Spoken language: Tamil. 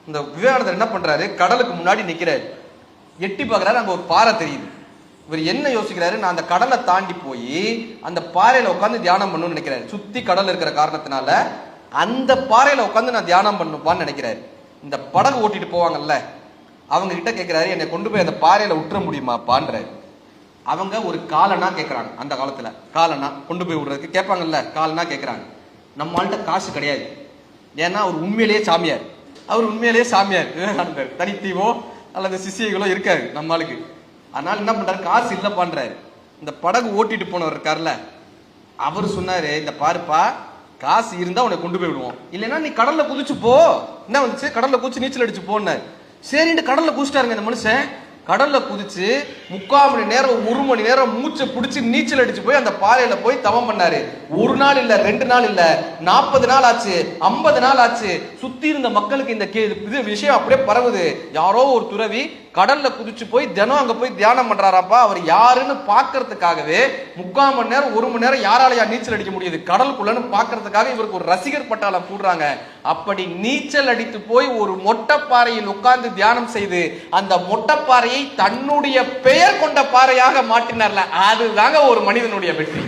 இந்த விவேகானந்தர் என்ன பண்றாரு, கடலுக்கு முன்னாடி நிக்கிறாரு, எட்டி பார்க்கறாரு, அங்க ஒரு பாறை தெரியுது. இவர் என்ன யோசிக்கிறாரு, நான் அந்த கடலை தாண்டி போய் அந்த பாறையில உட்காந்து தியானம் பண்ணணும்னு நினைக்கிறாரு. சுத்தி கடல் இருக்கிற காரணத்தினால அந்த பாறையில உட்காந்து நான் தியானம் பண்ணுவான்னு நினைக்கிறாரு. இந்த படகு ஓட்டிட்டு போவாங்கல்ல, அவங்க கிட்ட கேட்கிறாரு, என்னை கொண்டு போய் அந்த பாறையில விட்டுற முடியுமாப்பான்றாரு. அவங்க ஒரு காலனா கேட்கறாங்க. அந்த காலத்துல காலனா கொண்டு போய் விடுறதுக்கு கேட்பாங்கல்ல, காலனா கேட்கறாங்க. நம்மள்ட்ட காசு கிடையாது, ஏன்னா அவர் உண்மையிலேயே சாமியார். அவர் உண்மையிலேயே சாமியார் விவேகானந்தர். தனித்தீவோ அல்லது சிஷியங்களோ இருக்காரு நம்மளுக்கு. அதனால என்ன பண்றாரு, காசு இல்ல பண்றாரு. இந்த படகு ஓட்டிட்டு போனவர் இருக்காருல்ல, அவர் சொன்னாரு, இந்த பாருப்பா, காசு இருந்தா உன்னை கொண்டு போய் விடுவோம், இல்லைன்னா நீ கடல்ல குதிச்சு போ. என்ன வந்துச்சு, கடல்ல குதிச்சு நீச்சல் அடிச்சு போனாரு. சரின்னு கடல்ல குதிச்சிட்டாருங்க இந்த மனுஷன். கடல்ல குதிச்சு 3/4 மணி நேரம் 1 மணி நேரம் மூச்சை பிடிச்சி நீச்சல் அடிச்சு போய் அந்த பாறையில போய் தவம் பண்ணாரு. 1 நாள் இல்ல, 2 நாள் இல்ல, 40 நாள் ஆச்சு, 50 நாள் ஆச்சு. சுத்தி இருந்த மக்களுக்கு இந்த இது விஷயம் அப்படியே பரவுது. யாரோ ஒரு துறவி கடல்ல குதிச்சு போய் தினம் அங்க போய் தியானம் பண்றாராப்பா. அவர் யாருன்னு பாக்குறதுக்காகவே 3/4 மணி நேரம் 1 மணி நேரம் யாராலையா நீச்சல் அடிக்க முடியுது கடலுக்குள்ளன்னு பாக்குறதுக்காக இவருக்கு ஒரு ரசிகர் பட்டாளம் கூடுறாங்க. அப்படி நீச்சல் அடித்து போய் ஒரு மொட்டைப்பாறையில் உட்கார்ந்து தியானம் செய்து அந்த மொட்டைப்பாறையை தன்னுடைய பெயர் கொண்ட பாறையாக மாற்றினார்ல, அதுதாங்க ஒரு மனிதனுடைய வெற்றி.